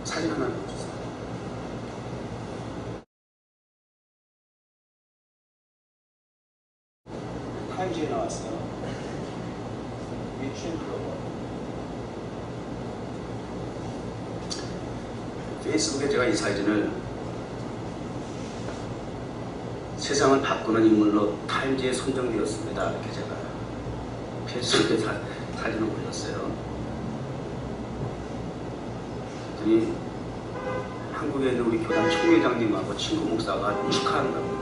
사진 하나 보여주세요. 타임즈에 나왔어요. 미추 글로벌. 페이스북에 제가 이 사진을 세상을 바꾸는 인물로 타임즈에 선정되었습니다. 이렇게 제가 페이스북에 사진을 올렸어요. 그랬더니 한국에 있는 우리 교당 총회장님하고 친구 목사가 축하한다고.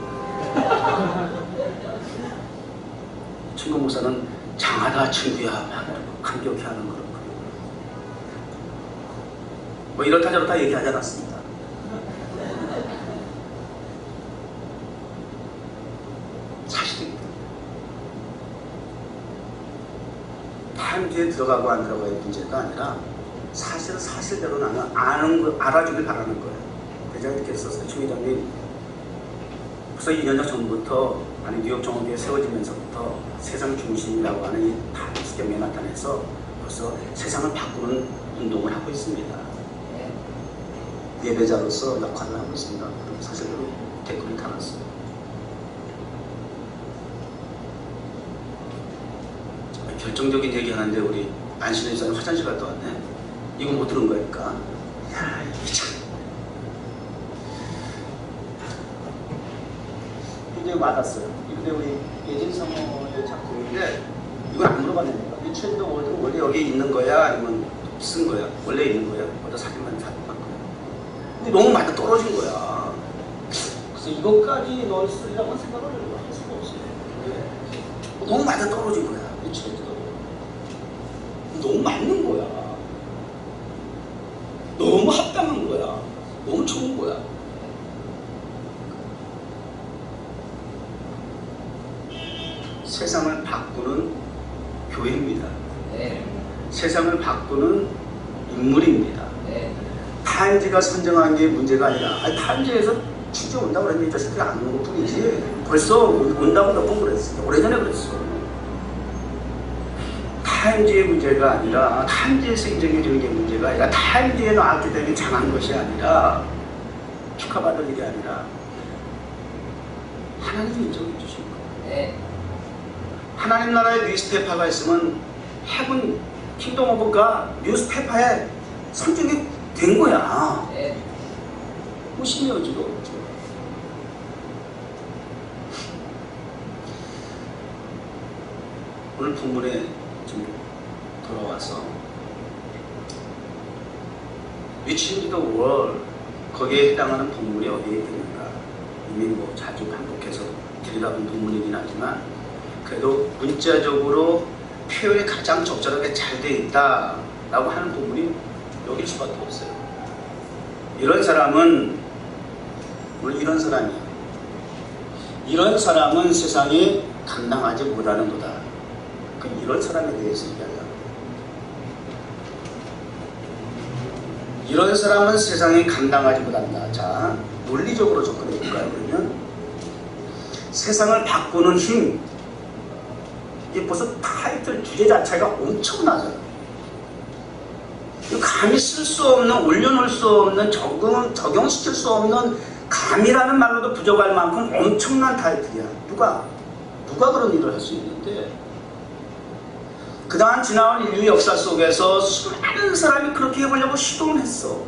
친구 목사는 장하다 친구야 막 감격해하는 그런 뭐 이렇다 저렇다 얘기하지 않았습니다. 사실입니다. 타임즈에 들어가고 안 들어가고의 문제가 아니라 사실은 사실대로 나는 알아주길 바라는 거예요. 제가 이렇게 썼어요. 총 회장님 벌써 2년 전부터 뉴욕 정원교회 세워지면서부터 세상 중심이라고 하는 이 타임스 때문에 나타내서 벌써 세상을 바꾸는 운동을 하고 있습니다. 예배자로서 역할을 하고 있습니다. 사실 댓글이 달았어요. 결정적인 얘기 하는데 우리 안신혜 집사님 화장실 갔다 왔네. 이거 못 들은 거니까. 야, 이게 참. 굉장히 와닿았어요. 근데 우리 예진 성모의 작품인데 이건 안 물어봤는데 이 트렌드 월드는 원래 여기 있는 거야? 아니면 쓴 거야? 원래 있는 거야? 어디 사진만 반 거야? 근데 너무 많이 떨어진 거야. 그래서 이것까지 널 쓰리라고 생각을 할 수가 없어요. 너무 많이 떨어진 거야. 이 트렌드가. 너무 맞는 거야. 너무 합당한 거야. 너무 좋은 거야. 세상을 바꾸는 교회입니다. 네. 세상을 바꾸는 인물입니다. 네. 타임즈가 선정한 게 문제가 아니라 타임즈에서 취재 온다고 그랬는데 이 자식들이 안 오는 것 뿐이지 벌써 온다고 몇 번 그랬어. 오래전에 그랬어. 타임즈의 문제가 아니라 타임즈에서 인정해주는 게 문제가 아니라 타임즈에 나왔기 때문에 장한 것이 아니라 축하받을 일이 아니라 하나님이 인정해 주신 거예요. 네. 하나님 나라의 뉴스페이퍼가 있으면 헤븐 킹덤 오브 갓 뉴스페이퍼에 선정이 된 거야. 네. 무심해지도 없죠. 오늘 본문에 좀 돌아와서 Which in the world 거기에 해당하는 본문이 어디에 있는가 이미 뭐 자주 반복해서 들여다본 본문이긴 하지만 그래도 문자적으로 표현이 가장 적절하게 잘 되어 있다 라고 하는 부분이 여길 수밖에 없어요. 이런 사람은 물론 이런 사람이야. 이런 사람은 세상에 감당하지 못하는 거다. 이런 사람에 대해서 얘기하려고. 이런 사람은 세상에 감당하지 못한다. 자, 논리적으로 접근해 볼까요? 그러면 세상을 바꾸는 힘, 이게 벌써 타이틀 주제 자체가 엄청나잖아. 감히 쓸 수 없는, 올려놓을 수 없는, 적용시킬 수 없는 감이라는 말로도 부족할 만큼 엄청난 타이틀이야. 누가 그런 일을 할 수 있는데 그동안 지나온 인류 역사 속에서 수많은 사람이 그렇게 해보려고 시도를 했어.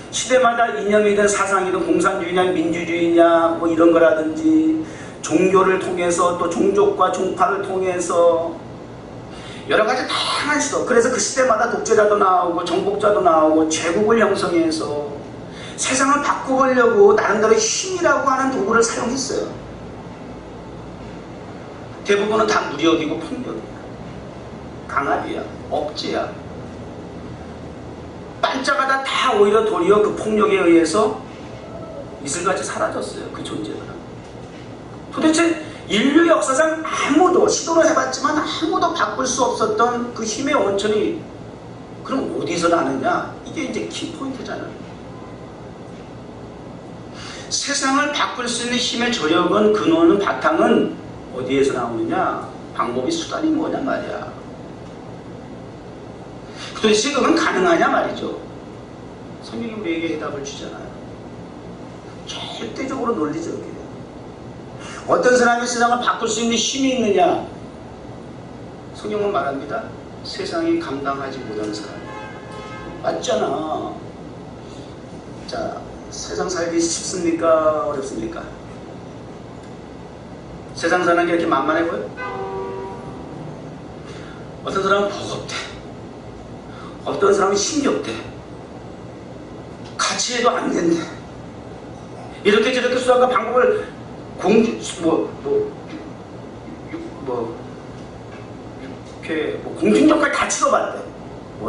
시대마다 이념이든 사상이든 공산주의냐 민주주의냐 뭐 이런 거라든지 종교를 통해서 또 종족과 종파를 통해서 여러 가지 다양한 시도. 그래서 그 시대마다 독재자도 나오고 정복자도 나오고 제국을 형성해서 세상을 바꿔보려고 나름대로 힘이라고 하는 도구를 사용했어요. 대부분은 다 무력이고 폭력이야. 강압이야. 억제야. 반짝하다 다 오히려 도리어 그 폭력에 의해서 이슬같이 사라졌어요. 그 존재가. 도대체 인류 역사상 아무도 시도를 해봤지만 아무도 바꿀 수 없었던 그 힘의 원천이 그럼 어디서 나느냐? 이게 이제 키포인트잖아요. 세상을 바꿀 수 있는 힘의 저력은 근원은 바탕은 어디에서 나오느냐? 방법이 수단이 뭐냐 말이야. 도대체 그건 가능하냐 말이죠. 성경이 우리에게 해답을 주잖아요. 절대적으로 논리적이에요. 어떤 사람이 세상을 바꿀 수 있는 힘이 있느냐? 성경은 말합니다. 세상이 감당하지 못하는 사람. 맞잖아. 자, 세상 살기 쉽습니까? 어렵습니까? 세상 사는 게 이렇게 만만해 보여? 어떤 사람은 버겁대. 어떤 사람은 힘이 없대. 같이 해도 안 된대. 이렇게 저렇게 수단과 방법을 공중력까지 다 치러봤대.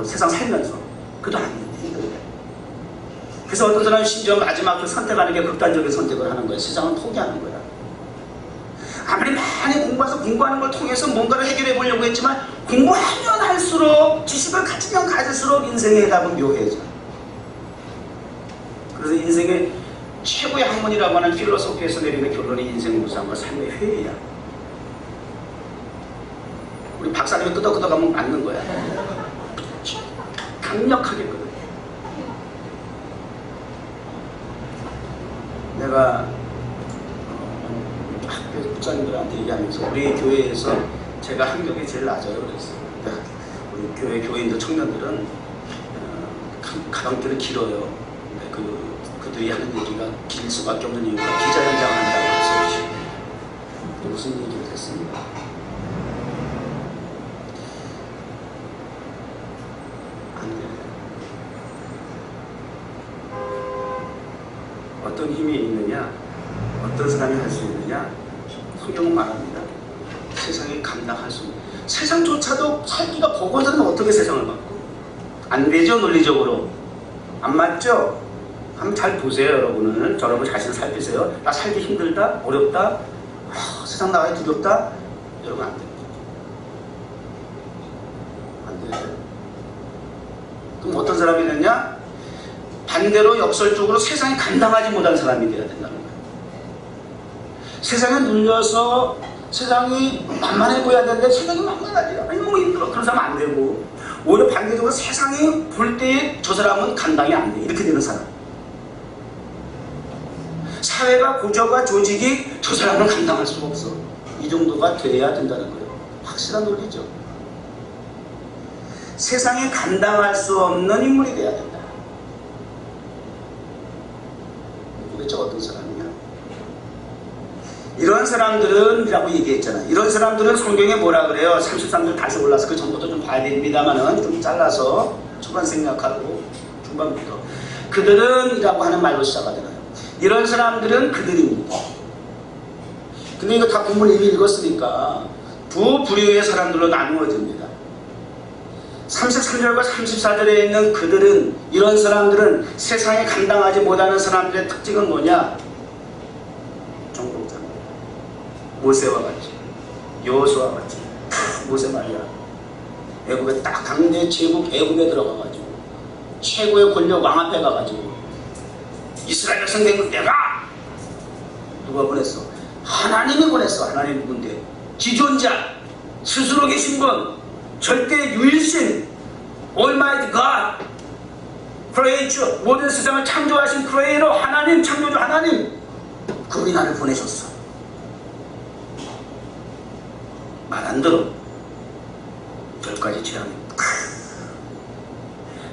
세상 살면서. 그래도 안 된대. 그래서 어떤 사람은 심지어 마지막에 선택하는 게 극단적인 선택을 하는 거야. 세상을 포기하는 거야. 아무리 많이 공부하는 걸 통해서 뭔가를 해결해 보려고 했지만 공부하면 할수록 지식을 가지면 가질수록 인생의 해답은 묘해져. 그래서 인생의 최고의 학문이라고 하는 필로소피에서 내리는 결론이 인생 무상과 삶의 회의야. 우리 박사님이 끄덕끄덕하면 맞는 거야. 강력하게 그래. 내가 학교 목사님들한테 얘기하면서 우리 교회에서 제가 학력이 제일 낮아요 그랬어요. 우리 교회 교인들 청년들은 가방길이 길어요. 근데 그들이 하는 얘기가 길 수밖에 없는 이유가 기자 현장 한다고 해서 무슨 얘기를 했습니다. 안 돼. 어떤 힘이 있느냐, 어떤 사람이 할 수 있느냐, 성경은 말합니다. 세상이 감당할 수 있는, 세상조차도 살기가 버거워서는 어떻게 세상을 바꿔? 안 되죠, 논리적으로. 안 맞죠? 한번 잘 보세요, 여러분은. 여러분 자신을 살피세요. 나 살기 힘들다, 어렵다, 세상 나가기 두렵다. 여러분 안 됩니다. 안 돼요. 그럼 어떤 사람이 되냐? 반대로 역설적으로 세상이 감당하지 못한 사람이 되어야 된다는 거예요. 세상에 눌려서 세상이 만만해 보여야 되는데 세상이 만만하지 않아. 너무 힘들어. 그런 사람 안 되고, 오히려 반대적으로 세상이 볼 때에 저 사람은 감당이 안 돼. 이렇게 되는 사람. 사회가 구조가 조직이 저 사람은 감당할 수가 없어. 이 정도가 돼야 된다는 거예요. 확실한 논리죠. 세상에 감당할 수 없는 인물이 돼야 된다. 도대체 어떤 사람이냐? 이런 사람들은 이라고 얘기했잖아요. 이런 사람들은 성경에 뭐라 그래요? 33절 다시 올라서 그 전부터 좀 봐야 됩니다만은 좀 잘라서 초반 생략하고 중반부터 그들은 이라고 하는 말로 시작하잖아요. 이런 사람들은 그들입니다. 근데 이거 다 본문 이미 읽었으니까 두 부류의 사람들로 나누어집니다. 33절과 34절에 있는 그들은, 이런 사람들은 세상에 감당하지 못하는 사람들의 특징은 뭐냐? 정복자. 모세와 같이, 여호수아와 같이. 모세 말이야. 애굽에 딱 강대 제국 애굽에 들어가가지고 최고의 권력 왕 앞에 가가지고 이스라엘 백성들 내가 누가 보냈어? 하나님이 보냈어. 하나님 누군데? 지존자, 스스로 계신 분, 절대 유일신, Almighty God, Creator, 모든 세상을 창조하신 크리에이터 하나님, 창조주 하나님, 그분이 나를 보내셨어. 말 안 들어. 별까지 취하네.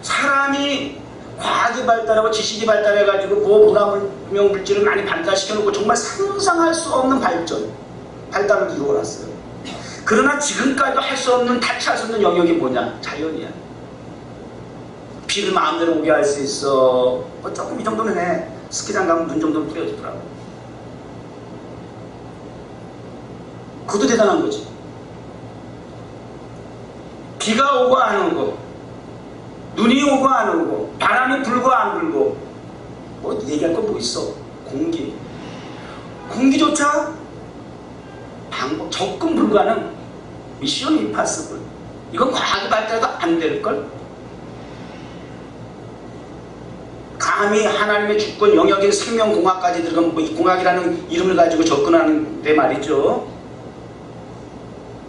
사람이 과학이 발달하고 지식이 발달해가지고 고분화불명 물질을 많이 발달시켜놓고 정말 상상할 수 없는 발달을 이루어놨어요. 그러나 지금까지도 할 수 없는, 타치할 수 없는 영역이 뭐냐? 자연이야. 비를 마음대로 오게 할 수 있어. 조금 이 정도는 해. 스키장 가면 눈 정도는 뿌려주더라고. 그것도 대단한 거지. 비가 오고 안 오고, 눈이 오고 안 오고, 바람이 불고 안 불고, 뭐 얘기할 건 뭐 있어? 공기. 공기조차 접근 불가능. 미션 임파서블. 이건 과학이 발달해도 안 될걸? 감히 하나님의 주권 영역인 생명공학까지 들어가면 뭐 이 공학이라는 이름을 가지고 접근하는데 말이죠.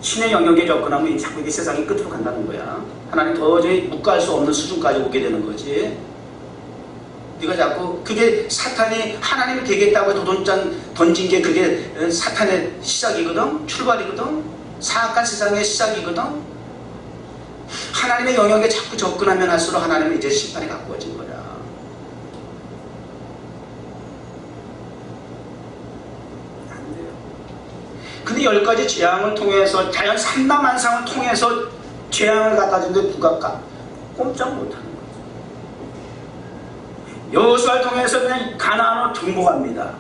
신의 영역에 접근하면 자꾸 이게 세상이 끝으로 간다는 거야. 하나님 도저히 묵과할 수 없는 수준까지 오게 되는 거지. 네가 자꾸 그게 사탄이 하나님이 되겠다고 던진 게 그게 사탄의 시작이거든. 출발이거든. 사악한 세상의 시작이거든. 하나님의 영역에 자꾸 접근하면 할수록 하나님은 이제 심판이 가까워진 거야. 안 돼요. 근데 10가지 재앙을 통해서 자연 산나만상을 통해서 재앙을 갖다 주는데 누가 꼼짝 못하는 거죠. 여호수아를 통해서 그냥 가나안으로 정복합니다.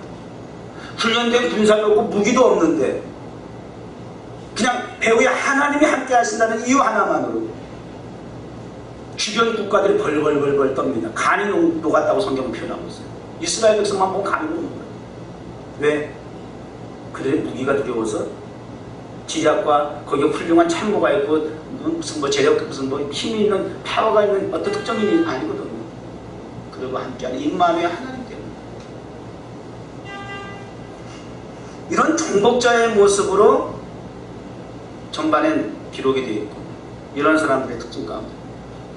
훈련된 군사도 없고 무기도 없는데 그냥 배후에 하나님이 함께 하신다는 이유 하나만으로 주변 국가들이 벌벌벌벌 떱니다. 간이 녹았다고 성경은 표현하고 있어요. 이스라엘 백성만 보면 간이 녹는 거예요. 왜? 그들의 무기가 두려워서 지략과 거기에 훌륭한 참모가 있고 무슨 뭐 재력 무슨 뭐 힘이 있는 파워가 있는 어떤 특정인이 아니거든요. 그리고 함께하는 임마누엘 하나님 때문에 이런 정복자의 모습으로 전반엔 기록이 되어 있고 이런 사람들의 특징 가운데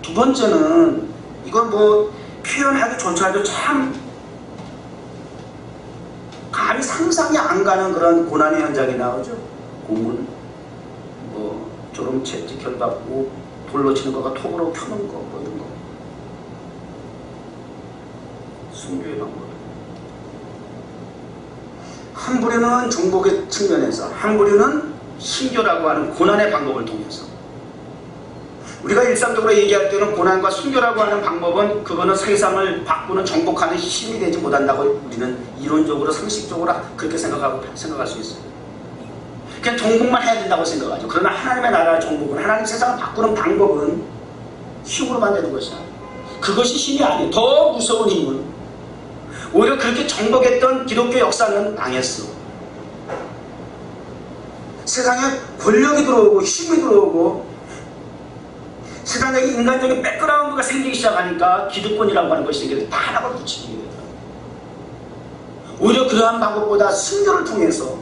두 번째는 이건 뭐 표현하기조차도 참 감히 상상이 안 가는 그런 고난의 현장이 나오죠. 고문, 뭐 졸음채찍 결받고 돌로 치는 거가 톱으로 펴는 거 뭐 이런 거 순교의 방법. 한 부류는 정복의 측면에서 한 부류는 순교라고 하는 고난의 방법을 통해서 우리가 일상적으로 얘기할 때는 고난과 순교라고 하는 방법은 그거는 세상을 바꾸는 정복하는 힘이 되지 못한다고 우리는 이론적으로 상식적으로 그렇게 생각할 수 있어요. 그냥 정복만 해야 된다고 생각하죠. 그러나 하나님의 나라의 정복은 하나님 세상을 바꾸는 방법은 힘으로만 되는 것이야. 그것이 힘이 아니에요. 더 무서운 힘은 오히려 그렇게 정복했던 기독교 역사는 망했어. 세상에 권력이 들어오고 힘이 들어오고 세상에 인간적인 백그라운드가 생기기 시작하니까 기득권이라고 하는 것이 생겨서 다 하나가 붙이게 되더라고요. 오히려 그러한 방법보다 순교를 통해서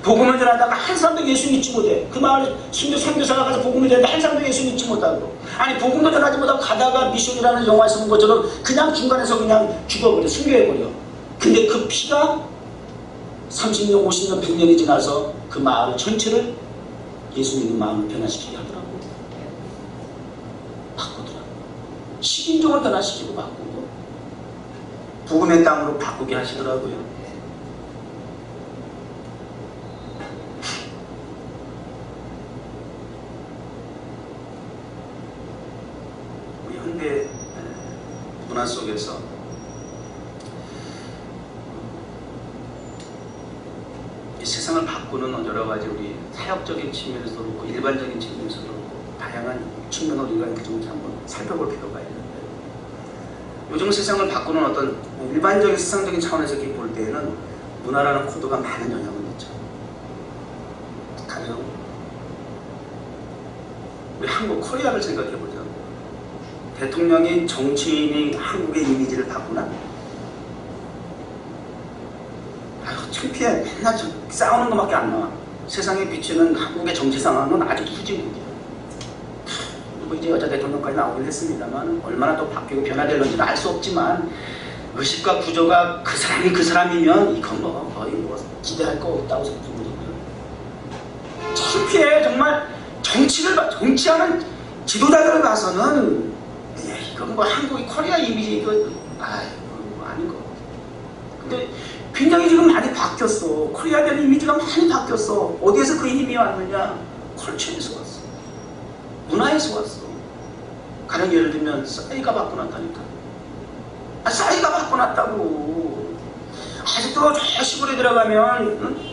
복음을 전하다가 한 사람도 예수 믿지 못해. 그 마을 선교사가 가서 복음을 전하는데 한 사람도 예수 믿지 못하고 아니 복음도 전하지 못하고 가다가 미션이라는 영화에서 본 것처럼 그냥 중간에서 그냥 죽어버려. 순교해버려. 근데 그 피가 30년, 50년, 100년이 지나서 그 마을 전체를 예수 믿는 마음을 변화시키게 하더라고요. 바꾸더라고요. 식인종을 변화시키고 바꾸고 복음의 땅으로 바꾸게 하시더라고요. 우리 현대 문화 속에서 이 세상을 바꾸는 여러 가지 우리 사역적인 측면에서도 그렇고 일반적인 측면에서도 그렇고 다양한 측면으로 우리가 이렇게 좀 한번 살펴볼 필요가 있는데 요즘 세상을 바꾸는 어떤 일반적인 세상적인 차원에서 이렇게 볼 때에는 문화라는 코드가 많은 영향을 미쳐. 가령 우리 한국 코리아를 생각해보자. 대통령이 정치인이 한국의 이미지를 바꾸나? 아유 창피해. 맨날 싸우는 것밖에 안 나와. 세상에 비치는 한국의 정치 상황은 아주 후진국이야. 뭐 이제 여자 대통령까지 나오긴 했습니다만 얼마나 또 바뀌고 변화될런지는 알 수 없지만 의식과 구조가 그 사람이 그 사람이면 이건 뭐 거의 뭐 기대할 거 없다고 생각합니다. 창피해. 정말 정치하는 지도자들을 봐서는 이건 뭐 한국이 코리아 이미지 이거 뭐 아닌 것 같아. 근데 굉장히 지금 많이 바뀌었어. 코리아에 대한 이미지가 많이 바뀌었어. 어디에서 그 힘이 왔느냐? 컬처에서 왔어. 문화에서 왔어. 가령 예를 들면 싸이가 바꿔놨다니까. 싸이가 바꿔놨다고. 아직도 저 시골에 들어가면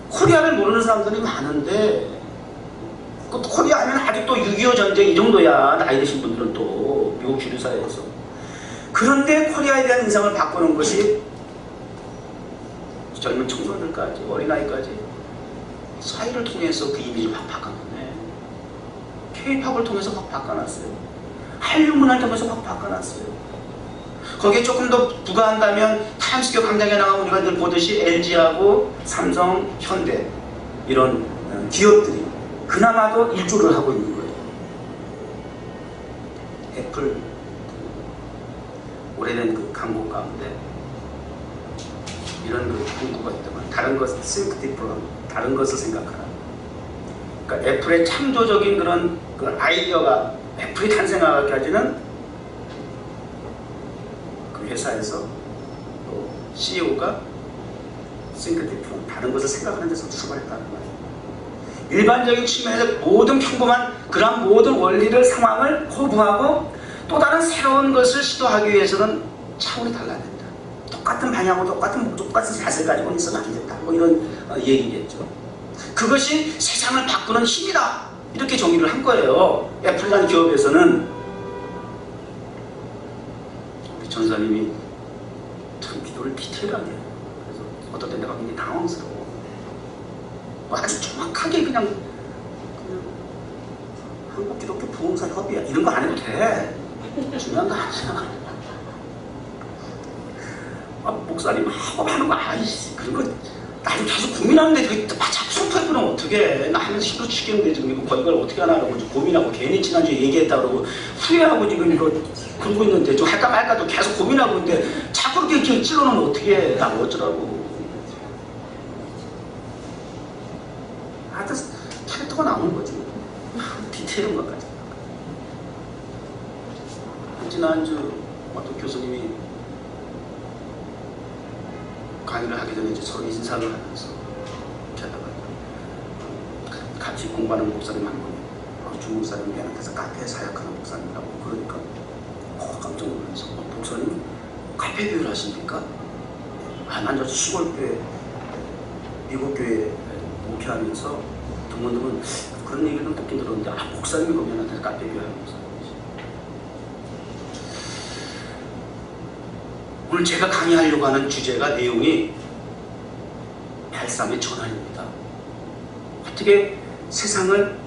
코리아를 모르는 사람들이 많은데 그 코리아 하면 아직도 6.25 전쟁 이 정도야. 나이 드신 분들은 또 미국 주류 사회에서. 그런데 코리아에 대한 인상을 바꾸는 것이 젊은 청소년들까지 어린아이까지 사이를 통해서 그 이미지를 확 바꿔놨네. K-팝을 통해서 확 바꿔놨어요. 한류 문화를 통해서 확 바꿔놨어요. 거기에 조금 더 부과한다면 타임스퀘어 광장에 나가면 우리가 늘 보듯이 LG하고 삼성, 현대 이런 기업들이 그나마도 일조를 하고 있는 거예요. 애플 오래된 그 광고 가운데 이런 그 문구가 있더만, 다른 것 think different, 다른 것을 생각하라. 그러니까 애플의 창조적인 그런 그 아이디어가 애플이 탄생하기까지는 그 회사에서 또 CEO가 think different, 다른 것을 생각하는 데서 출발했다는 거예요. 일반적인 측면에서 모든 평범한 그런 모든 원리를 상황을 거부하고 또 다른 새로운 것을 시도하기 위해서는 차원이 달라야 된다. 똑같은 방향으로 똑같은 목적, 똑같은 자세를 가지고 있으면 안 된다. 뭐 이런 얘기겠죠. 그것이 세상을 바꾸는 힘이다. 이렇게 정의를 한 거예요. 애플이라는 기업에서는. 우리 전사님이 참 기도를 디테일하게 해요. 그래서 어떤 때 내가 굉장히 당황스러워. 아주 정확하게 그냥 한국기독교 부흥사 협의야 이런 거 안 해도 돼. 중요한 거 아니야. 목사님 하는 거 아니지. 그런 거 나도 계속 고민하는데 그게 자꾸 손톱으로는 어떻게 해. 나 하면서 힘들어 죽겠는데 지금 이걸 어떻게 하나 하고 고민하고 괜히 지난주에 얘기했다 그러고 후회하고 지금 이거 그러고 있는데 좀 할까 말까도 계속 고민하고 있는데 자꾸 이렇게 찔러놓으면 어떻게 해. 나 어쩌라고. 하여튼 캐릭터가 나오는 거지. 디테일한 것까지. 지난주 어떤 교수님이 강의를 하기 전에 이제 서로 인사를 하면서 게다가 같이 공부하는 목사님 한 분이 주 목사님 걔한테서 카페에 사역하는 목사님이라고 그러니까 깜짝 놀라서 목사님 카페 교회를 하십니까? 난 저 시골교회 미국 교회 목회하면서 드문드문 그런 얘기를 듣긴 들었는데 목사님이 거기한테 카페 교회 하는 목사님이시. 오늘 제가 강의하려고 하는 주제가 내용이 발삼의 전환입니다. 어떻게 세상을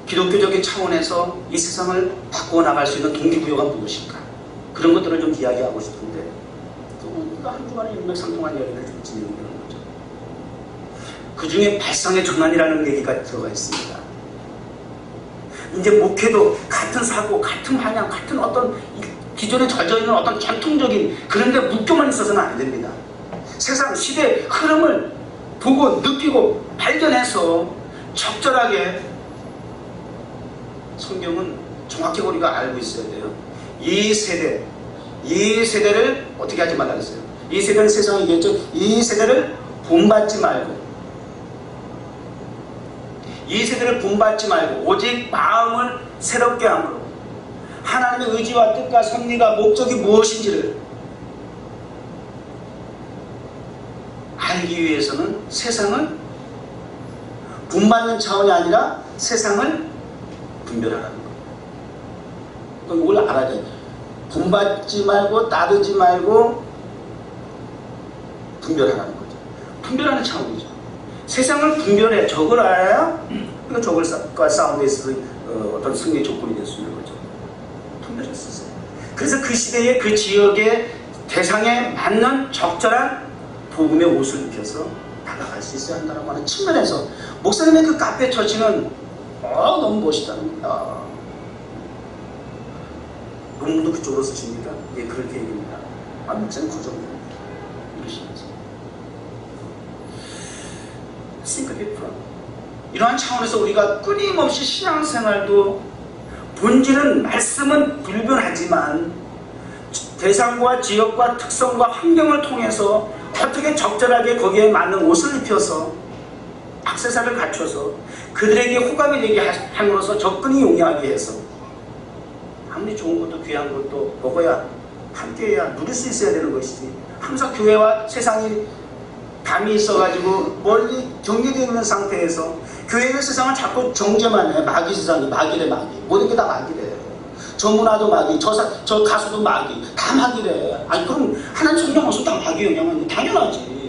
기독교적인 차원에서 이 세상을 바꾸어 나갈 수 있는 동기부여가 무엇인가, 그런 것들을 좀 이야기하고 싶은데 우리가 한 주간에 일맥상통한 이야기를 좀 진행하는 거죠. 그 중에 발상의 전환이라는 얘기가 들어가 있습니다. 이제 목회도 같은 사고, 같은 방향, 같은 어떤 기존에 젖어있는 어떤 전통적인 그런 데 묶여만 있어서는 안 됩니다. 세상 시대의 흐름을 보고 느끼고 발견해서 적절하게, 성경은 정확히 우리가 알고 있어야 돼요. 이 세대를 어떻게 하지 말라 그랬어요. 이 세대는 세상에 얘기했죠. 이 세대를 본받지 말고, 이 세대를 본받지 말고 오직 마음을 새롭게 함으로 하나님의 의지와 뜻과 섭리가 목적이 무엇인지를 알기 위해서는 세상을 본받는 차원이 아니라 세상을 분별하라는 거예요. 그럼 이걸 알아야 돼요. 본받지 말고 따르지 말고 분별하라는 거죠. 분별하는 차원이죠. 세상을 분별해. 적을 알아야 그러니까 적을과 싸움에 있어서 어떤 승리의 조건이 될 수 있는 거죠. 분별했었어요. 그래서 그 시대의 그 지역의 대상에 맞는 적절한 복음의 옷을 입혀서 다가갈 수 있어야 한다고 하는 측면에서 목사님의 그 카페 처치는 너무 멋있다는 거야. 논문도 그쪽으로 쓰십니까? 예, 그렇게 얘기합니다. 목사님 거절합니다. 이러시면서 이러한 차원에서 우리가 끊임없이 신앙생활도 본질은 말씀은 불변하지만 대상과 지역과 특성과 환경을 통해서 어떻게 적절하게 거기에 맞는 옷을 입혀서 액세서리를 갖춰서 그들에게 호감이 되게 함으로써 접근이 용이하게 해서 아무리 좋은 것도 귀한 것도 먹어야 함께해야 누릴 수 있어야 되는 것이지, 항상 교회와 세상이 담이 있어가지고 멀리 경계되어 있는 상태에서 교회의 세상은 자꾸 정죄만 해. 마귀 세상이 마귀래. 마귀 모든 게 다 마귀래. 저 문화도 마귀, 저 가수도 마귀, 다 마귀래. 아니 그럼 하나님 성경 없으면 다 마귀 영향은 당연하지.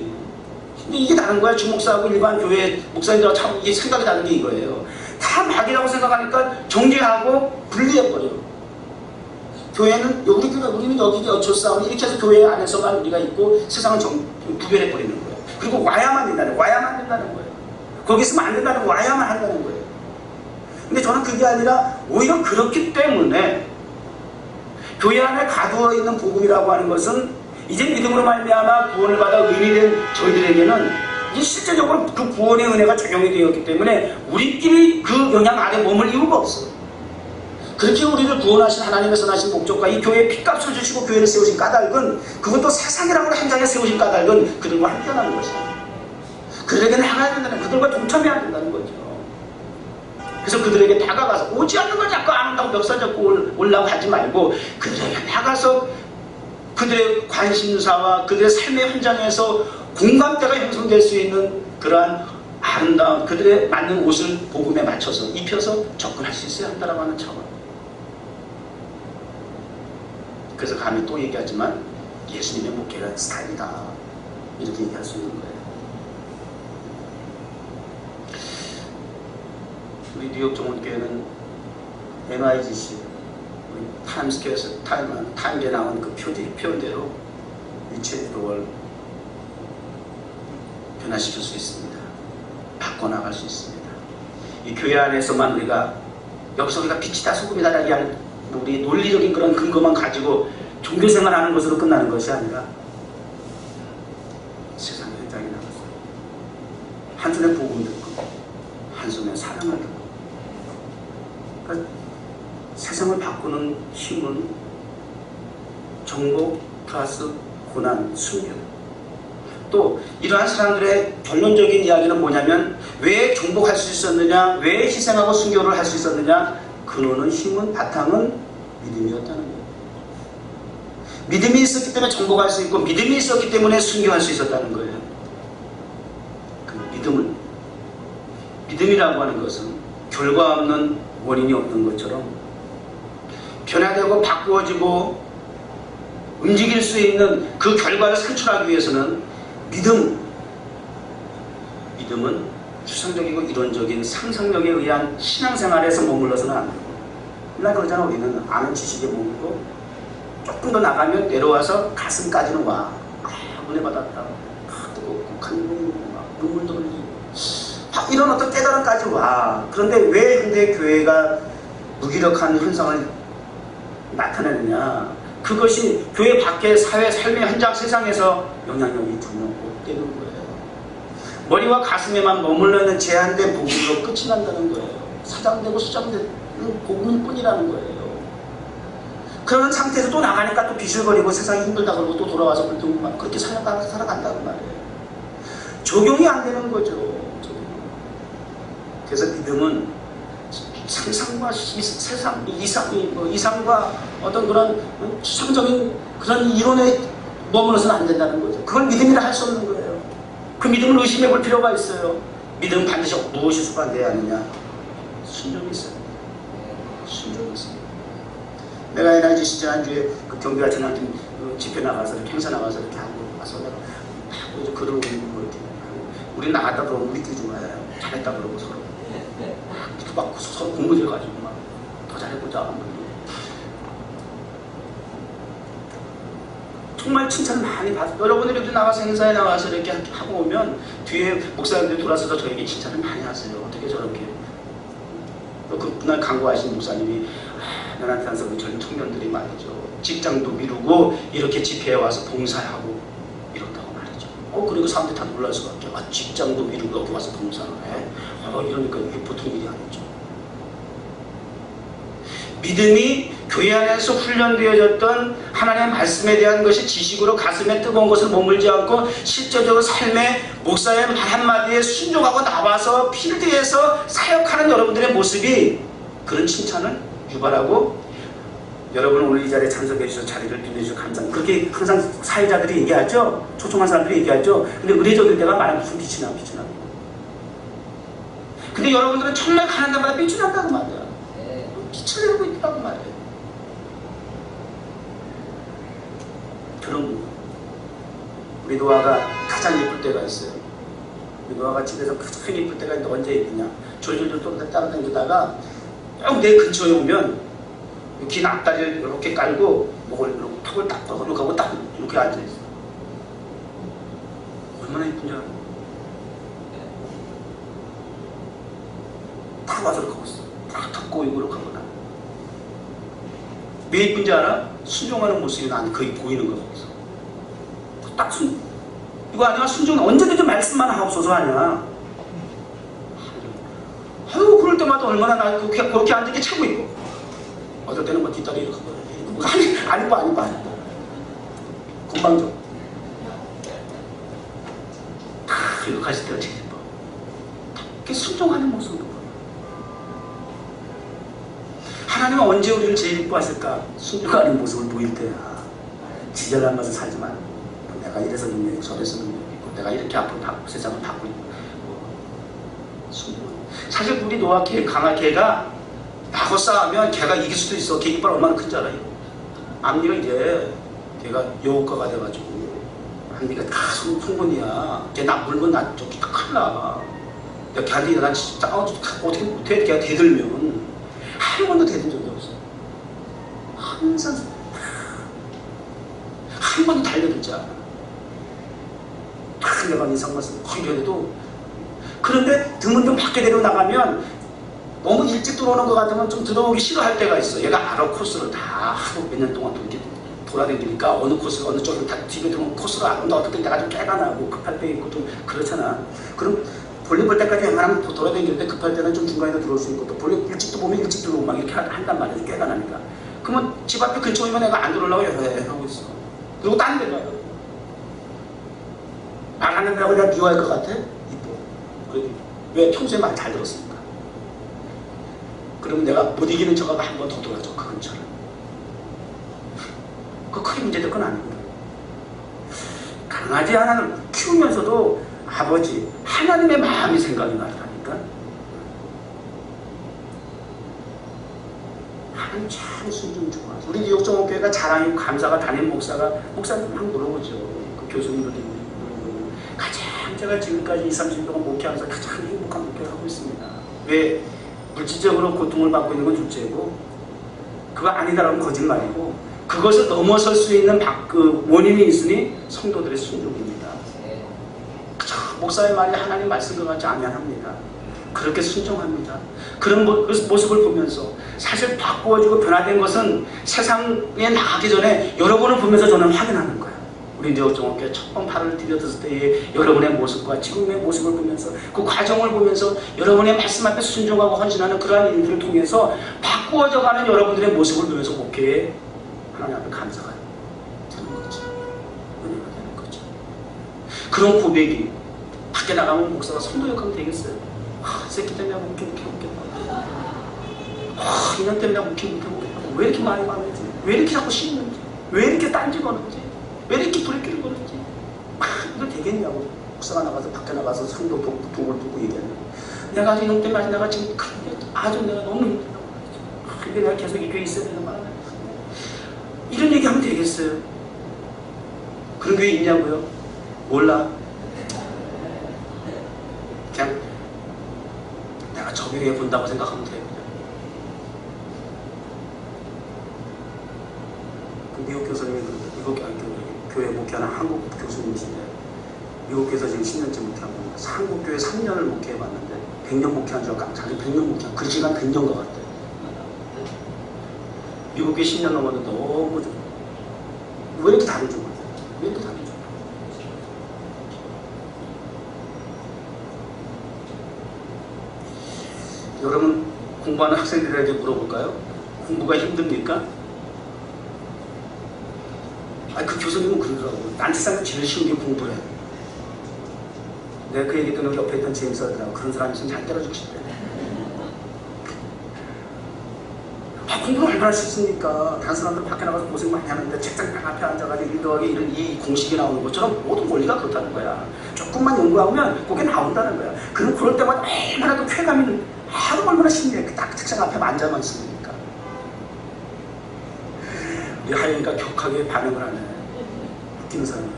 근데 이게 다른 거야. 주목사하고 일반 교회 목사님들하고 참 이게 생각이 다른 게 이거예요. 다 마귀라고 생각하니까 정죄하고 분리해버려. 교회는 우리는 여기 어쩔 싸우니 이렇게 해서 교회 안에서만 우리가 있고 세상은 구별해버리는 거예요. 그리고 와야만 된다는 거예요. 거기 있으면 안 된다는 거 와야만 한다는 거예요. 근데 저는 그게 아니라 오히려 그렇기 때문에 교회 안에 가두어 있는 복음이라고 하는 것은 이제 믿음으로 말미암아 구원을 받아 의미된 저희들에게는 이제 실제적으로 그 구원의 은혜가 적용이 되었기 때문에 우리끼리 그 영향 아래 머물 이유가 없어요. 그렇게 우리를 구원하신 하나님의 선하신 목적과 이 교회에 핏값을 주시고 교회를 세우신 까닭은, 그것도 세상이라고 현장에 세우신 까닭은 그들과 함께하는 것이에요. 그들에게 향해야 된다는, 그들과 동참해야 된다는 거죠. 그래서 그들에게 다가가서 오지 않는 걸 자꾸 안 한다고 멱살 잡고 올라고 하지 말고 그들에게 나가서 그들의 관심사와 그들의 삶의 현장에서 공감대가 형성될 수 있는 그러한 아름다운 그들의 맞는 옷을 복음에 맞춰서 입혀서 접근할 수 있어야 한다라고 하는 차원. 그래서 감히 또 얘기하지만 예수님의 목회가 스타일이다 이렇게 얘기할 수 있는 거예요. 우리 뉴욕 종원교회는 MIGC 우리 타임스퀘어에서 타임즈에 나온 그 표현대로 위치에도를 변화시킬 수 있습니다. 바꿔나갈 수 있습니다. 이 교회 안에서만 우리가 여기서 우리가 빛이다 소금이다라고 하는 우리 논리적인 그런 근거만 가지고 종교생활하는 것으로 끝나는 것이 아니라 세상 현장에 나가서 한 손에 복음 듣고 한 손에 사랑을 듣고, 그러니까 세상을 바꾸는 힘은 정복 플러스 고난, 순교. 또 이러한 사람들의 결론적인 이야기는 뭐냐면 왜 정복할 수 있었느냐, 왜 희생하고 순교를 할 수 있었느냐, 근원은 힘은 바탕은 믿음이었다는 거예요. 믿음이 있었기 때문에 정복할 수 있고 믿음이 있었기 때문에 순교할 수 있었다는 거예요. 그 믿음이라고 하는 것은 결과 없는 원인이 없는 것처럼 변화되고 바꾸어지고 움직일 수 있는 그 결과를 산출하기 위해서는 믿음은 추상적이고 이론적인 상상력에 의한 신앙생활에서 머물러서는 안 되고, 맨날 그러잖아. 우리는 아는 지식에 머물고 조금 더 나가면 내려와서 가슴까지는 와. 은혜 받았다. 뜨겁고 감동이 막 눈물도 흘리고 이런 어떤 깨달음까지 와. 그런데 왜 현대 교회가 무기력한 현상을 나타내느냐, 그것이 교회 밖의 사회 삶의 현장 세상에서 영향력이 전혀 없다는 거예요. 머리와 가슴에만 머물러 있는 제한된 복음으로 끝이 난다는 거예요. 사장되고 수장되는 복음일 뿐이라는 거예요. 그런 상태에서 또 나가니까 또 비실거리고 세상이 힘들다 그러고 또 돌아와서 불평만 그렇게 살아간다는 말이에요. 적용이 안 되는 거죠. 그래서 믿음은 상상과 세상, 이상과 어떤 그런 추상적인 그런 이론에 머물러서는 안 된다는 거죠. 그걸 믿음이라 할 수 없는 거예요. 그 믿음을 의심해 볼 필요가 있어요. 믿음은 반드시 무엇이 수반돼야 하느냐? 순종이 있어요. 순종이 있어요. 내가 NIG 지난주에 그 경비와 전환팀 집회 나가서 이렇게 행사 나가서 이렇게 하고 와서 내가 막 글을 올리고 이렇게 하고, 우리 나갔다 그러면 우리끼리 좋아해요. 잘했다 그러고 서로 막 서로 공부해가지고 막 더 잘해보자. 정말 칭찬을 많이 받았어요. 여러분들이 나가서 행사에 나가서 이렇게 하고 오면 뒤에 목사님들이 돌아서서 저에게 칭찬을 많이 하세요. 어떻게 저렇게. 그날 강구하신 목사님이 나한테 항상 우리 젊은 청년들이 말이죠. 직장도 미루고 이렇게 집회에 와서 봉사하고 이렇다고 말이죠. 그리고 사람들이 다 놀랄 수밖에. 직장도 미루고 여기 와서 봉사를 해. 이러니까 이게 보통 일이 아니죠. 믿음이 교회 안에서 훈련되어졌던 하나님의 말씀에 대한 것이 지식으로 가슴에 뜨거운 것을 머물지 않고 실제적으로 삶의 목사의 말 한마디에 순종하고 나와서 필드에서 사역하는 여러분들의 모습이 그런 칭찬을 유발하고, 여러분 오늘 이 자리에 참석해 주셔서 자리를 빌려주셔서 감사합니다. 그렇게 항상 사회자들이 얘기하죠. 초청한 사람들이 얘기하죠. 근데 의례적일 때가 말하면 무슨 빛이 나. 근데 여러분들은 정말 가는 데마다 빛이 난다고 말이야. 빛을 내고 있다고 말이에요. 그럼 우리 노아가 가장 예쁠 때가 있어요. 우리 노아가 집에서 가장 예쁠 때가 있는데 언제 예쁘냐? 졸졸졸 따라다니다가 꼭 내 근처에 오면 긴 앞다리를 이렇게 깔고 목을 이렇게 턱을 딱 벌어놓고 딱 이렇게 앉아있어. 얼마나 예쁜지 알아요? 다 와서 이렇게 하고 있어. 탁 꼬이고 하거나. 왜 이쁜지 알아? 순종하는 모습이 나한테 거의 보이는 거야. 딱 이거 아니야? 순종 언제든지 말씀만 하옵소서 아니야. 아유, 그럴 때마다 얼마나 나 그렇게 앉은 게 최고 이뻐. 어떨 때는 뭐 뒷다리 이렇게 하거든. 아니고. 금방 좀. 다 이렇게 가실 때가 제일 예뻐. 이렇게 순종하는 모습으로 보여. 하나님은 언제 우리를 제일 예뻐하실까? 순종하는 모습을 보일 때야. 지절한 것을 살지만 내가 이래서 능력이 저래서 능력이 있고 내가 이렇게 앞으로 세상을 바꾸고 순종. 사실 우리 노아 걔가 나하고 싸우면 걔가 이길 수도 있어. 걔 이빨 얼마나 큰지 알아요? 앞니가 이제 걔가 여우과가 돼가지고 앞니가 다 송곳니야. 걔 나 물건 나 저기 큰일 나. 내가 걔한테 난 진짜 어떻게 못해. 걔가 대들면 한 번도 대든 적이 없어. 항상 한 번도 달려들지 않아. 다 내가 인상 말씀 거의 해도. 그런데 드문드문 밖에 내려 나가면 너무 일찍 들어오는 것 같으면 좀 들어오기 싫어할 때가 있어. 얘가 알아. 코스를 다 하루 몇 년 동안 이렇게 돌아다니니까 어느 코스 어느 쪽으로 다 집에 들어오면 코스를 알아. 어떨 때 내가 좀 깨가 나고 급할 때 있고 좀 그렇잖아. 그럼 볼일 볼 때까지 웬만하면 돌아다니는데 급할 때는 좀 중간에 들어올 수 있고 또 볼일 일찍도 보면 일찍 들어오고 막 이렇게 한단 말이야. 깨가 나니까. 그러면 집 앞에 근처이면 내가 안 들어오려고 하고 있어. 그리고 딴 데 가요. 말 하는 데하고 내가 미워할 것 같아? 이뻐. 왜? 평소에 말 잘 들었으니까. 그러면 내가 못 이기는 척하고 한 번 더 돌아줘. 그 근처를. 그 크게 문제될 건 아니거든. 강아지 하나를 키우면서도 아버지 하나님의 마음이 생각이 나더라니까. 하나님 참 순종 좋아. 우리 뉴욕정원교회가 자랑이고 감사가 담임 목사님 막 물어보죠. 그 교수님들도 물어보고 가장 제가 지금까지 20-30년 동안 목회하면서 가장 행복한 목회를 하고 있습니다. 왜? 물질적으로 고통을 받고 있는 건 둘째고 그거 아니다라는 거짓말이고 그것을 넘어설 수 있는 그 원인이 있으니 성도들의 순종입니다. 목사의 말이 하나님 말씀과 같지 아니합니다. 그렇게 순종합니다. 그런 모습을 보면서 사실 바꾸어지고 변화된 것은 세상에 나가기 전에 여러분을 보면서 저는 확인하는 거예요. 우리 뉴욕정원교회 첫번 발을 디뎠을 때의 여러분의 모습과 지금의 모습을 보면서 그 과정을 보면서 여러분의 말씀 앞에 순종하고 헌신하는 그러한 일들을 통해서 바꾸어져가는 여러분들의 모습을 보면서 목회에 하나님 앞에 감사가 되는 거죠. 은혜가 되는 거죠. 그런 고백이 밖에 나가면 목사가 선도역하면 되겠어요? 이 새끼 때문에 내가 목회 못했다. 2년 때문에 내가 목회 못했다. 왜 이렇게 많이 마음에지? 왜 이렇게 자꾸 씹는지? 왜 이렇게 딴지 거는지? 왜 이렇게 불길을 거는지? 이거 되겠냐고. 목사가 나가서 밖에 나가서 성도 동을 두고 얘기하는 내가 이놈 때문에 내가 지금 아주 내가 너무 힘들다고 말이죠. 근데 내가 계속 이 교회에 있어야 되는 말 아니야. 이런 얘기하면 되겠어요? 그런 교회 있냐고요? 몰라. 그냥 내가 저 교회에 본다고 생각하면 돼요. 미국 교수님이 미국 교회 목회하는 한국 교수님이신데 미국에서 지금 10년째 목회하고 있는데 한국 교회 3년을 목회해봤는데 100년 목회한 줄 알고 자기 100년 목회한 그 시간 100년 것 같대. 미국 교회 10년 넘었는데 너무 좀 왜 이렇게 다르죠? 왜 이렇게 다르죠? 여러분 공부하는 학생들에게 물어볼까요? 공부가 힘듭니까? 그 교수님은 그러더라고. 난 세상에 제일 쉬운 게 공부래. 내가 그 얘기 듣는 옆에 있던 제임스 하더라고. 그런 사람이 있으면 잘 때려주고 싶대. 공부를 얼마나 쉽습니까? 다른 사람들 밖에 나가서 고생 많이 하는데 책장 앞에 앉아가지고 1 더하기 1은 이 공식이 나오는 것처럼 모든 원리가 그렇다는 거야. 조금만 연구하면 그게 나온다는 거야. 그럴 때마다 얼마나 그 쾌감이 하루 얼마나 쉽네. 딱 책장 앞에 앉아만 있으니까. 우리 하영이가 격하게 반응을 하네. 웃기는 사람이야.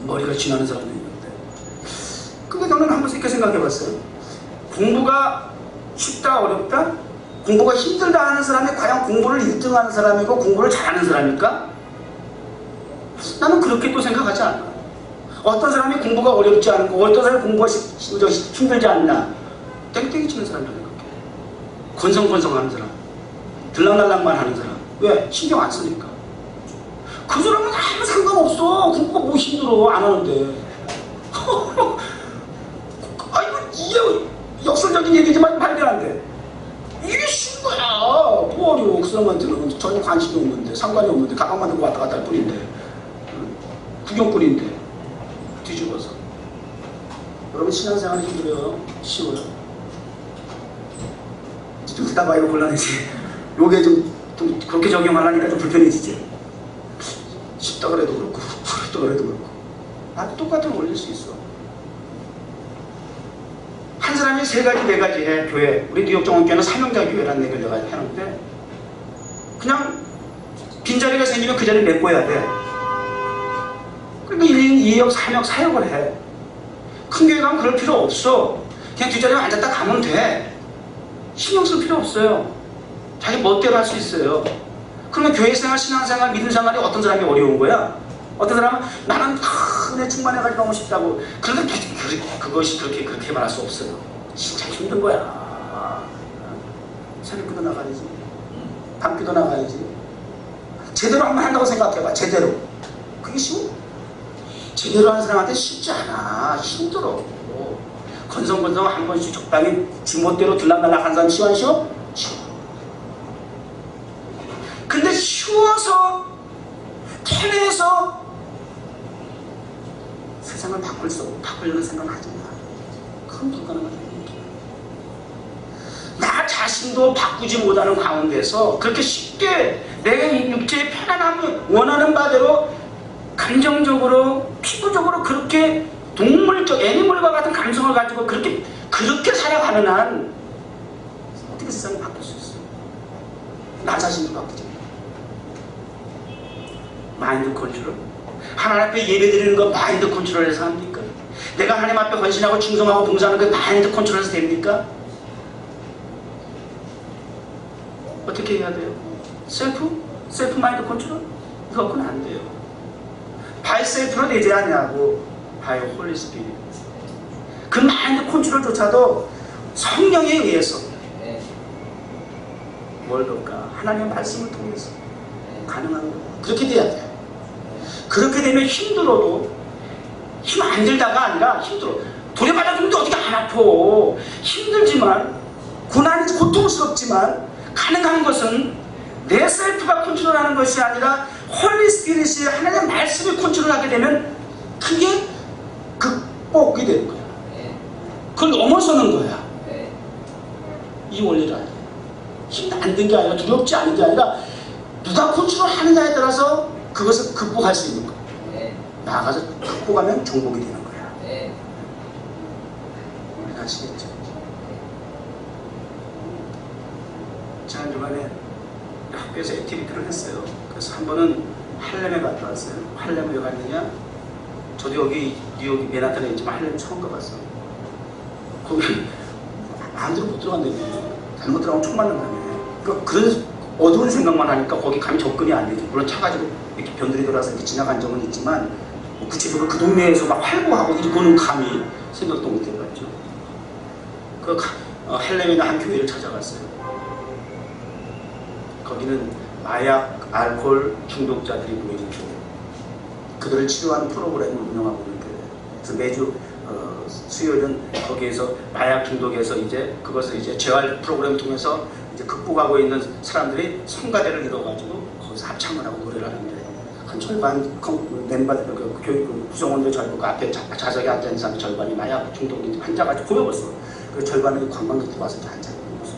머리가 지나는 사람이 있는데. 그게 저는 한 번씩 이렇게 생각해봤어요. 공부가 쉽다 어렵다? 공부가 힘들다 하는 사람이 과연 공부를 1등하는 사람이고 공부를 잘하는 사람일까? 나는 그렇게 또 생각하지 않아. 어떤 사람이 공부가 어렵지 않고 어떤 사람이 공부가 힘들지 않나. 땡땡이 치는 사람들은 그렇게. 건성건성하는 사람. 들락날락만 하는 사람. 왜? 신경 안 쓰니까. 그 사람은 아무 상관없어. 공부가 뭐 힘들어. 안 하는데. 아이고, 이게 역설적인 얘기지만 말도 안 돼. 이게 쉬운 거야. 뭐 어려워. 그 사람한테는 전혀 관심이 없는데, 상관이 없는데, 가방만 들고 왔다 갔다 할 뿐인데, 구경꾼인데, 뒤집어서. 여러분, 신앙생활이 힘들어요? 쉬워요? 좀 듣다가 이거 곤란해지. 요게 좀 그렇게 적용하려니까 좀 불편해지지. 쉽다 그래도 그렇고, 어렵다 그래도 그렇고. 나도 똑같은 올릴 수 있어. 한 사람이 세 가지, 네 가지 해, 교회. 우리 뉴욕정원교회는 사명자 교회라는 얘기를 내가 해놓는데, 그냥 빈자리가 생기면 그 자리를 메꿔야 돼. 그러니까 1인 2역, 3역, 4역을 해. 큰 교회 가면 그럴 필요 없어. 그냥 뒷자리에 앉았다 가면 돼. 신경 쓸 필요 없어요. 자기 멋대로 할 수 있어요. 그러면 교회생활, 신앙생활, 믿음생활이 어떤 사람이 어려운 거야? 어떤 사람은 나는 은혜 충만해가지고 너무 쉽다고. 그런데 그것이 그렇게 말할 수 없어요. 진짜 힘든 거야. 새벽기도 나가야지. 밤기도 나가야지. 제대로 한번 한다고 생각해봐. 제대로. 그게 쉬워? 제대로 하는 사람한테 쉽지 않아. 힘들어. 건성건성 한 번씩 적당히 지멋대로 들락날락 하는 사람 쉬워 안 쉬워? 쉬워. 근데 쉬워서 편해서 세상을 바꾸려는 생각은 하지 마. 그건 불가능한 일이야. 나 자신도 바꾸지 못하는 가운데서 그렇게 쉽게 내 육체의 편안함을 원하는 바대로 감정적으로 피부적으로 그렇게 동물적 애니멀과 같은 감성을 가지고 그렇게 살아가는 한 어떻게 세상이 바뀔 수 있어? 나 자신도 바꾸지. 마인드 컨트롤. 하나님 앞에 예배 드리는 거 마인드 컨트롤해서 합니까? 내가 하나님 앞에 헌신하고 충성하고 봉사하는 거 마인드 컨트롤해서 됩니까? 어떻게 해야 돼요? 셀프 마인드 컨트롤? 이거 갖고는 안 돼요. 바이 셀프로 되지 않냐고. 바이 홀리 스피릿. 그 마인드 컨트롤조차도 성령에 의해서 뭘 볼까? 하나님의 말씀을 통해서 가능한 거예요. 그렇게 돼야 돼요. 그렇게 되면 힘들어도 힘 안 들다가 아니라 힘들어. 돌에 맞아주는데 어떻게 안 아파. 힘들지만 고난이 고통스럽지만 가능한 것은 내 셀프가 컨트롤하는 것이 아니라 홀리 스피릿이 하나님의 말씀을 컨트롤하게 되면 그게 극복이 되는 거야. 그걸 넘어서는 거야. 이 원리를 알아야 돼. 힘 안 든 게 아니라 두렵지 않은 게 아니라 누가 컨트롤하느냐에 따라서 그것을 극복할 수 있는 거야. 나아가서 극복하면 정복이 되는 거야. 우리가 아시겠죠? 지난주간에 학교에서 액티비티를 했어요. 그래서 한 번은 할렘에 갔다 왔어요. 할렘에 왜 갔느냐? 저도 여기 뉴욕 맨하탄에 있지만 할렘 처음 가봤어. 거기 마음대로 못 들어간다며. 잘못 들어가면 총 맞는다며. 그러니까 그런 어두운 생각만 하니까 거기 감이 접근이 안 되지. 물론 차 가지고 이렇게 변들이 돌아서 이렇게 지나간 적은 있지만 구체적으로 그 동네에서 막 활보하고 이거는 감히 생각도 못 해봤죠. 그 할렘에 있는 한 교회를 찾아갔어요. 거기는 마약, 알코올 중독자들이 모이는 교회. 그들을 치료하는 프로그램을 운영하고 있는 교회. 그래서 매주 수요일은 거기에서 마약 중독에서 이제 그것을 이제 재활 프로그램을 통해서 이제 극복하고 있는 사람들이 성가대를 이뤄가지고 거기서 합창을 하고 노래를 하는데 한 절반 멤버들 그 교육 구성원들 절반 앞에 좌석에 앉아 있는 사람 절반이 마약 중독 환자가 고여버렸어. 그 절반은 관광객들이 와서 이제 앉아 있는 모습.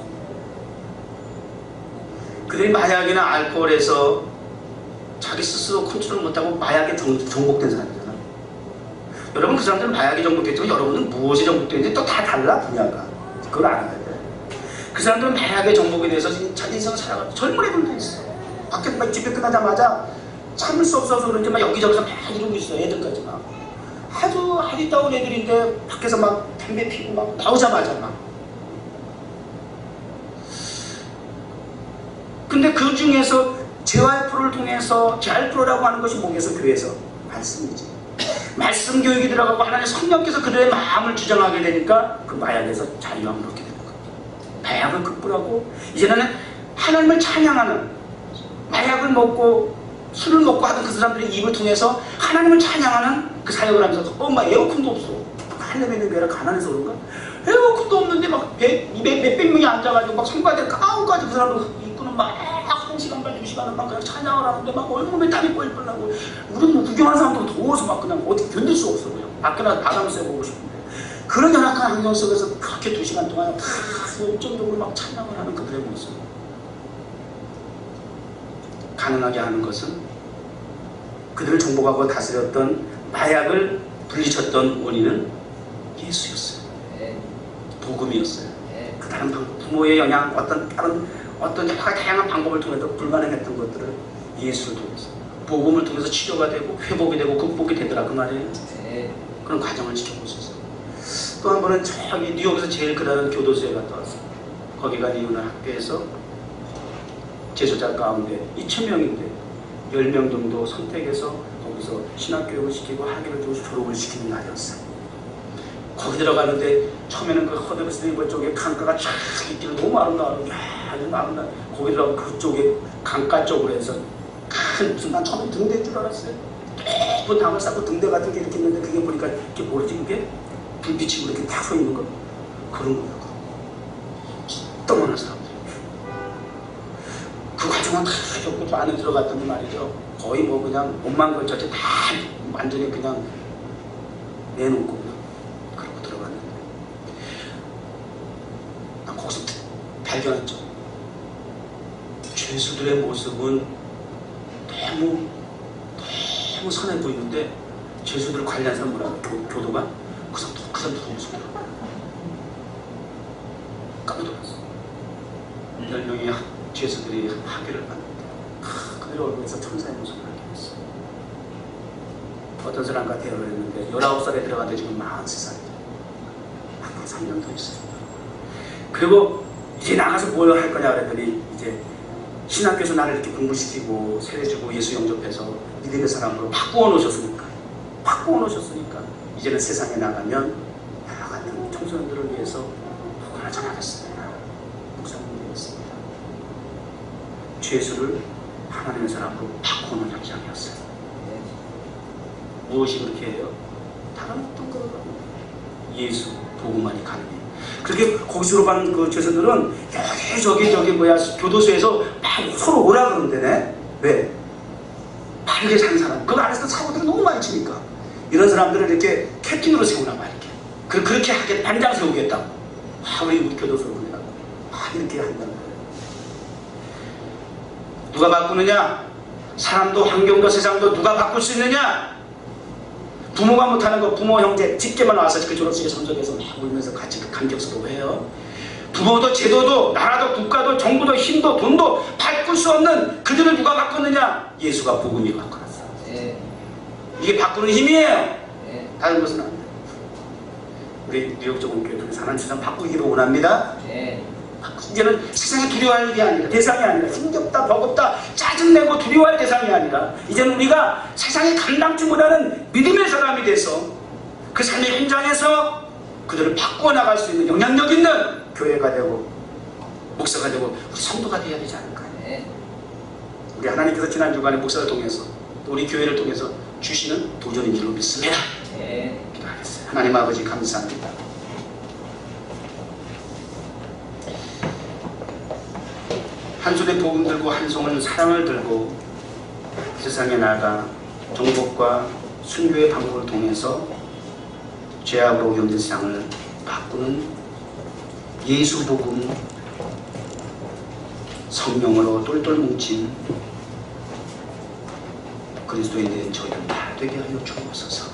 그들이 마약이나 알코올에서 자기 스스로 컨트롤 못하고 마약에 정복된 사람이잖아. 여러분 그 사람들은 마약에 정복됐지만 여러분은 무엇에 정복됐는지 또 다 달라 분야가. 그걸 알아야 돼. 그 사람들은 마약에 정복이 돼서 자기 인생을 살아가고 젊은 애들도 있어. 밖에 막 집회 끝나자마자 참을 수 없어서 그런지 막 여기저기서 막 이러고 있어. 애들까지 막 아주 아리따운 애들인데 밖에서 막 담배 피고 막 나오자마자 막. 근데 그 중에서 재활 프로를 통해서 재활 프로라고 하는 것이 뭐겠어? 교회에서 말씀이지. 말씀 교육이 들어가고 하나님 성령께서 그들의 마음을 주장하게 되니까 그 마약에서 자유함을 얻게 되는 겁니다. 마약을 극복하고 이제는 하나님을 찬양하는, 마약을 먹고 술을 먹고 하던 그 사람들의 입을 통해서 하나님을 찬양하는 그 사역을 하면서 엄마 에어컨도 없어. 할래면은 내가 가난해서 그런가? 에어컨도 없는데 막 몇백 명이 앉아가지고 막 성가대 까운까지 그 사람들 입고는 막 1시간 반 2시간은 막 그냥 찬양을 하는데 막 얼굴에 땀이 뻘뻘 나고 우리는 뭐 구경하는 사람도 더워서 막 그냥 어떻게 견딜 수 없어. 그냥 밖에 나가서 바람 쐬보고 싶은데 그런 연약한 환경 속에서 그렇게 2시간 동안 다 열정적으로 막 찬양을 하는 그들의 모습 가능하게 하는 것은 그들을 정복하고 다스렸던 마약을 분리쳤던 원인은 예수였어요. 복음이었어요. 그 다른 방법, 부모의 영향, 어떤 여러 가지 다양한 방법을 통해서 불가능했던 것들을 예수를 통해서 복음을 통해서 치료가 되고 회복이 되고 극복이 되더라 그 말이에요. 그런 과정을 지켜볼 수 있어요. 또 한 번은 저기 뉴욕에서 제일 크다는 교도소에 갔다 왔어요. 거기가 이유는 학교에서 제소자 가운데 2,000명인데 10명 정도 선택해서 거기서 신학교육을 시키고 학위를 주고 졸업을 시키는 날이었어요. 거기 들어가는데 처음에는 그 허드스리버 쪽에 강가가 쫙 있기는 너무 아름다워요. 아주 아름다워. 거기 들어가면 그쪽에 강가 쪽으로 해서 큰 무슨 난 처음에 등대인 줄 알았어요. 깊은 담을 쌓고 등대 같은 게 이렇게 있는데 그게 보니까 이게 뭐지 그게? 불빛이 이렇게 탁 서 있는 거 그런 거예요. 진짜 많은 사람들. 그 과정은 다 겪고 또 안에 들어갔던 말이죠. 거의 뭐 그냥 옷만 걸쳤지 다 완전히 그냥 내놓고 그냥 그러고 들어갔는데 난 거기서 발견했죠. 죄수들의 모습은 너무 선해 보이는데 죄수들을 관리하는 사람 뭐라고 교도가 그 사람 너무 무서워. 깜짝 놀랐어. 10명의 죄수들이 학위를 받는데 그들 얼굴에서 천사의 모습을 하게 됐어요. 어떤 사람과 대화를 했는데 19살에 들어갔는데 지금 43살이에요. 학교 3년 더 있어요. 그리고 이제 나가서 뭘 할 거냐 그랬더니 이제 신학교에서 나를 이렇게 공부시키고 세례주고 예수 영접해서 믿음의 사람으로 바꾸어 놓으셨으니까 이제는 세상에 나가면 나와 같은 청소년들을 위해서 복음을 전하겠습니다. 목사님 되겠습니다. 죄수를 하나님의 사람으로 바꾸는 현장이었어요. 무엇이 그렇게 해요? 다른 어떤 거로 예수 복음만이 가능해요. 그렇게 거기서 받은 그 죄수들은 저기 뭐야 교도소에서 막 서로 오라 그러는데 왜? 바르게 사는 사람 그 안에서 사고들이 너무 많이 치니까 이런 사람들을 이렇게 캡틴으로 세우나 봐 이렇게 그렇게 하게 반장 세우겠다고 우리 교도소로 보내라고 이렇게 한다는 거예요. 누가 바꾸느냐? 사람도 환경도 세상도 누가 바꿀 수 있느냐? 부모가 못하는 거 부모 형제 집게만 와서 그 졸업식에 참석해서 막 울면서 같이 감격스러워해요. 부모도 제도도 나라도 국가도 정부도 힘도 돈도 바꿀 수 없는 그들을 누가 바꿨느냐? 예수가 복음이 바꿔놨어. 이게 바꾸는 힘이에요. 다른 것은 안 돼요. 우리 뉴욕 조금교회 사는 세상 바꾸기를 원합니다. 이제는 세상에 두려워할 일이 아니라 대상이 아니라 힘겹다 버겁다 짜증내고 두려워할 대상이 아니라 이제는 우리가 세상에 감당치 못하는 믿음의 사람이 돼서 그 삶의 현장에서 그들을 바꾸어 나갈 수 있는 영향력 있는 교회가 되고 목사가 되고 우리 성도가 되어야 되지 않을까. 우리 하나님께서 지난 주간에 목사를 통해서 또 우리 교회를 통해서 주시는 도전인 줄로 믿습니다. 기도하겠습니다. 하나님 아버지 감사합니다. 한 손에 복음 들고 한 손은 사랑을 들고 세상에 나가 정복과 순교의 방법을 통해서 죄악으로 오염된 세상을 바꾸는 예수 복음 성령으로 똘똘 뭉친 그리스도인된 저희들 다 되게 하여 주옵소서.